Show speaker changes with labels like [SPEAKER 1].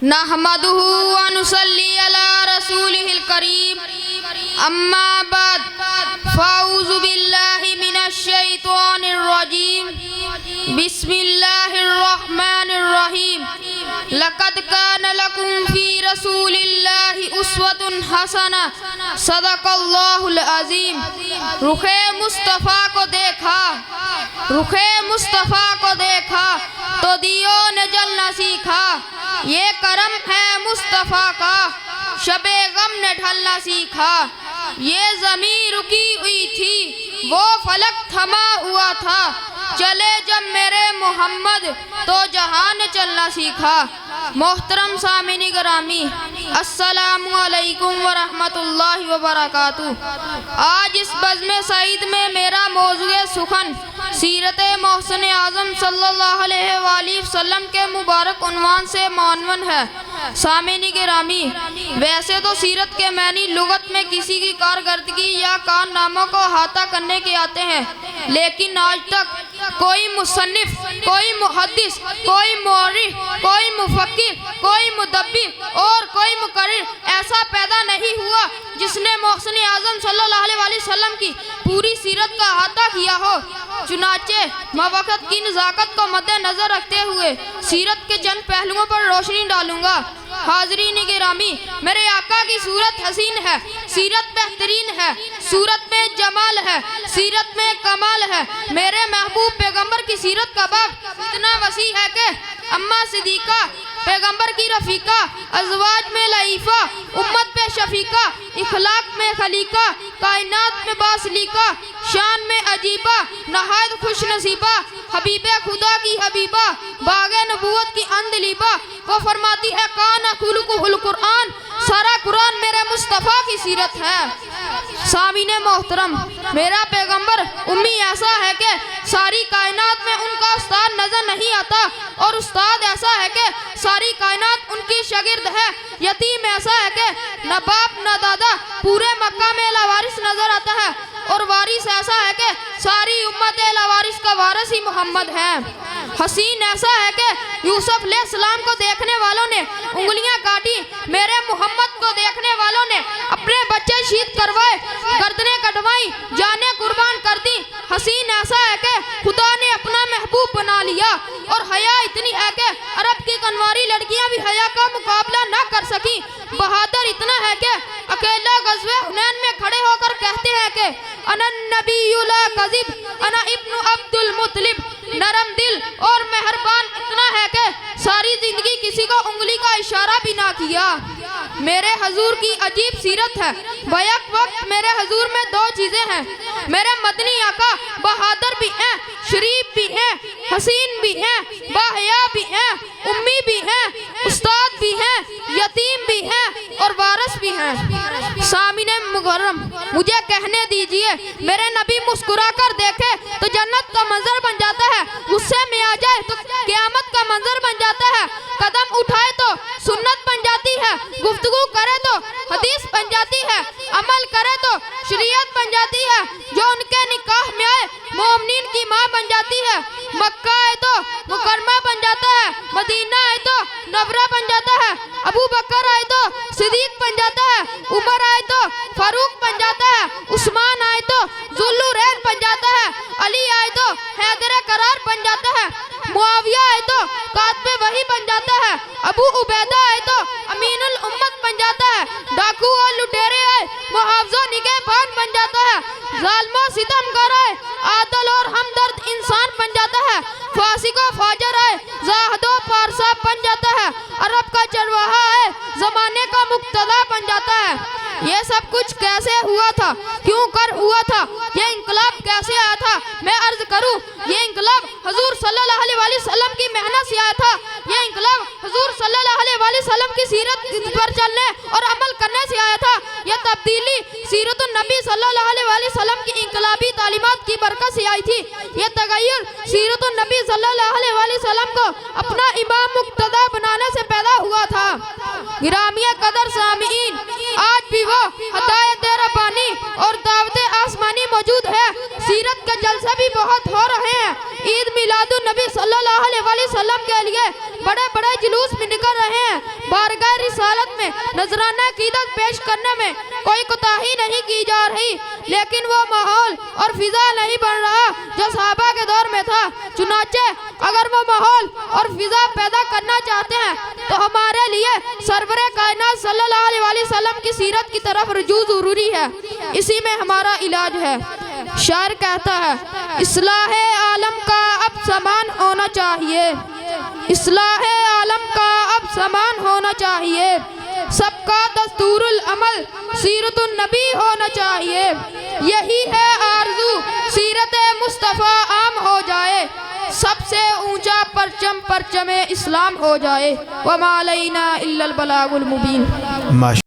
[SPEAKER 1] नहमदुहु व नुसल्ली अला रसूलिहिल करीम अम्मा बाद फ़ाऊज़ु बिल्लाहि मिनश शैतानिर रजीम बिस्मिल्लाहिर रहमानिर रहीम लक़द कान लकुम फ़ी रसूलिल्लाहि उस्वतुन हसना सदक़ल्लाहुल अज़ीम। रुखे मुस्तफ़ा को देखा, रुखे मुस्तफ़ा को देखा तो दियों ने जलना सीखा। ये करम है मुस्तफ़ा का, शबे गम ने ढलना सीखा। ये ज़मीं रुकी हुई थी, वो फलक थमा हुआ था। चले जब मेरे मोहम्मद तो जहान ने चलना सीखा। मोहतरम सामिनी ग्रामी, अस्सलामु अलैकुम व रहमतुल्लाहि व बरकातुहू। आज इस बज़्म सईद में मेरा मौज़ूए सुखन सीरत मोहसिन आज़म सल्लल्लाहु अलैहि वसल्लम के मुबारक उन्वान से मानवन है। सामिनी गिरामी, वैसे तो सीरत के मानी लुगत में किसी की कारकर्दगी या कारनामों को अहाता करने के आते हैं, लेकिन आज तक कोई मुसन्निफ, कोई मुहद्दिस, कोई मौरिख, कोई मुफक्किर, कोई मुदब्बिर और कोई मुकर्रिर ऐसा पैदा नहीं हुआ जिसने मोहसिन आज़म सल्लल्लाहु अलैहि वसल्लम की पूरी सीरत का अहाता किया हो। चुनाचे मवक़्त की नज़ाकत को मद्देनज़र रखते हुए सीरत के चंद पहलुओं पर रोशनी डालूंगा। हाज़रीन गिरामी, मेरे आका की सूरत हसीन है, सीरत बेहतरीन है, सूरत में जमाल है, सीरत में कमाल है। मेरे महबूब पैगंबर की सीरत का बाब इतना वसी है कि अम्मा सिद्दीक़ा पैगंबर की रफ़ीका, अज़वाज में लईफ़ा, उम्मत पे शफ़ीका, इखलाक में खलीका, कायनात में बासलीका, शान में अजीबा, नहायत खुश नसीबा, हबीबे खुदा की हबीबा, बागे नबूवत की अंदलीबा। वो फरमाती है काना खुलुकुहुल कुरआन, सारा कुरान मेरे मुस्तफ़ा की सीरत है। सामीने मोहतरम, मेरा पैगंबर उम्मी ऐसा है कि सारी कायनात में उनका उस्ताद नजर नहीं आता, और उस्ताद ऐसा है कि सारी कायनात उनकी शागिर्द है। यतीम ऐसा है कि न बाप न दादा, पूरे मक्का में लावारिस नजर आता है, और वारिस ऐसा है कि सारी उम्मत लावारिस का वारिस ही मोहम्मद है। हसीन ऐसा है कि यूसुफ अलैहिस्सलाम को देखने वालों ने उंगलियां काटी, मेरे मोहम्मद को देखने वालों ने अपने बच्चे शहीद करवाए, गर्दनें कटवाई, जानें कुर्बान कर दी। हसीन ऐसा है कि खुदा ने अपना महबूब बना लिया, और हया इतनी है कि अरब की कनवारी लड़कियां भी हया का मुकाबला न कर सकी। बहादुर इतना है कि अकेला गज़वे हुनैन में खड़े होकर कहते हैं कि अना नबिय्यु ला कज़िब, अना इब्नु अब्दुल मुत्तलिब। नरम दिल और मेहरबान इतना है कि सारी जिंदगी किसी को उंगली का इशारा भी ना किया। मेरे हजूर की अजीब सीरत है। बैक वक्त मेरे हजूर में दो चीज़ें हैं। मेरे मदनी आका बहादुर भी हैं, शरीफ भी हैं, हसीन भी हैं, बाहया भी हैं, उम्मी भी हैं, उस्ताद भी हैं, यतीम भी हैं और वारिस भी हैं। सामिने मुकर्रम, मुझे कहने दीजिए, मेरे नबी मुस्कुरा कर देखे तो जन्नत का मंजर बन जाता है, गुस्से में आ जाए तो क़यामत का मंजर बन जाता है, कदम उठाए तो सुन्नत बन जाती है, गुफ्तगू करे तो हदीस बन जाती है, अमल करे तो शरीयत बन जाती है। जो उनके निकाह में आए मोमिनीन की माँ बन जाती है। मक्का आए तो मुकरमा बन जाता है, मदीना आए तो नबरा बन जाता है, अबू बकर आए तो सिद्दीक बन जाता है, उमर आए तो फारूक बन जाता है, उस्मान आए तो जुल्लुरैन बन जाता है, अली आए तो हैदर करार बन जाता है, मुआविया आए तो कातबे वही बन जाता है, अबू उबैदा आए तो अमीनुल उम्मत बन जाता है, डाकू और लुटेरे आए मुहावजा निगहबान बन जाता है, जालिम सितमगर आए आदल और हमदर्द इंसान बन जाता है, फासिको फाजर आए जाहदो पारसा बन जाता है, अरब का चरवाहा आए जमाने का मुक्तदा बन जाता है। ये सब कुछ कैसे हुआ था, क्यों कर हुआ था, ये इंकलाब कैसे आया था? मैं अर्ज करूं, ये इंकलाब हुजूर सल्लल्लाहु अलैहि वसल्लम की मेहनत से आया था। ये इंकलाब हुजूर सल्लल्लाहु अलैहि वसल्लम की सीरत पर चलने और अमल करने से आया था। यह तब्दीली सीरतुन नबी सल्लल्लाहु अलैहि वसल्लम की इंकलाब इनकलाबी तालीमात की बरकत से आई थी। ये तगय्युर सीरतुन नबी सल्लल्लाहु अलैहि वसल्लम को अपना इमाम मुक्तदा बनाने से पैदा हुआ था। गिरामिया कदर सामीन, आज भी वो हदायत रब्बानी और दावत आसमानी मौजूद है। सीरत के जलसे भी बहुत हो रहे हैं। ईद मिलादुन नबी सल्लल्लाहु अलैहि वसल्लम के लिए बड़े बड़े जुलूस भी निकल रहे हैं। बारगाह रिसालत में नजराना अकीदत पेश करने में कोई कोताही नहीं की जा रही, लेकिन वो माहौल और फिजा नहीं बन रहा जो सहाबा के दौर में था। चुनाचे अगर वो माहौल और फिजा पैदा करना चाहते हैं तो हमारे लिए सरवरे कायनात सल्लल्लाहु अलैहि वसल्लम की सीरत की तरफ रुजू जरूरी है। इसी में हमारा इलाज है। शायर कहता है, इस्लाहे आलम का अब समान होना चाहिए, इस्लाहे आलम का अब समान होना चाहिए। सबका दस्तूरुल अमल सीरतुन नबी होना चाहिए। यही है आरज़ू, सीरत मुस्तफ़ा आम हो जाए। सबसे ऊंचा परचम परचमे इस्लाम हो जाए। वमा अलैना इल्लल बलागुल मुबीन।